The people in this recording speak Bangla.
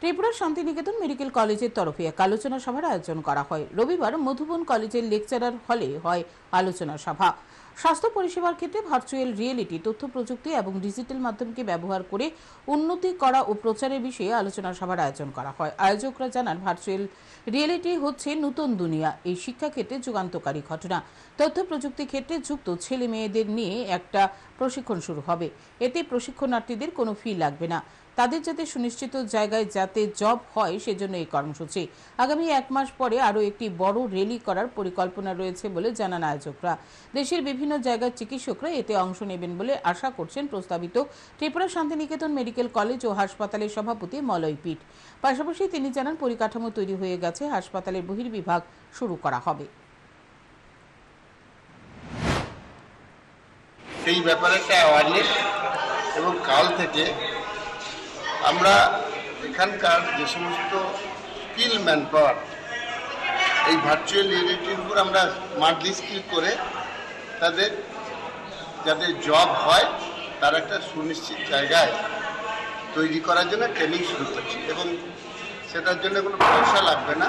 ত্রিপুরা শান্তিনিকেতন মেডিকেল কলেজের তরফে এক আলোচনা সভার আয়োজন করা হয়। রবিবার মধুবন কলেজের লেকচারার হলে হয় আলোচনা সভা। স্বাস্থ্য পরিষেবার ক্ষেত্রে ভার্চুয়াল রিয়েলিটি, তথ্য প্রযুক্তি এবং ডিজিটাল মাধ্যমকে ব্যবহার করে উন্নতি করা ও প্রচারের বিষয়ে আলোচনা সভার আয়োজন করা হয়। আয়োজকরা জানান, ভার্চুয়াল রিয়েলিটি হচ্ছে নতুন দুনিয়া। এই শিক্ষাক্ষেত্রে যুগান্তকারী ঘটনা। তথ্য প্রযুক্তি ক্ষেত্রে যুক্ত ছেলে মেয়েদের নিয়ে একটা প্রশিক্ষণ শুরু হবে। এতে প্রশিক্ষণার্থীদের কোনো ফি লাগবে না। তাদের যাতে সুনিশ্চিত জায়গায় যাতে জব হয় সেজন্য এই কর্মসূচি। আগামী 1 মাস পরে আরও একটি বড় র্যালি করার পরিকল্পনা রয়েছে বলে জানান আয়োজকরা। দেশের বিভিন্ন জায়গার চিকিৎসকরা এতে অংশ নেবেন বলে আশা করছেন প্রস্তাবিত ত্রিপুরা শান্তিনিকেতন মেডিকেল কলেজ ও হাসপাতালের সভাপতি মলয় পিট। পাশাপাশি তিনি জানান, পরিকাঠামো তৈরি হয়ে গেছে, হাসপাতালের বহির্বিভাগ শুরু করা হবে। সেই ব্যাপারে একটা অ্যাওয়ারনেস এবং কাল থেকে আমরা এখানকার যে সমস্ত স্কিল ম্যান পাওয়ার এই ভার্চুয়াল রিয়েলিটির উপর আমরা মান্থলি স্কিল করে তাদের যাদের জব হয় তার একটা সুনিশ্চিত জায়গায় তৈরি করার জন্য ট্রেনিং শুরু করছি এবং সেটার জন্য কোনো পয়সা লাগবে না।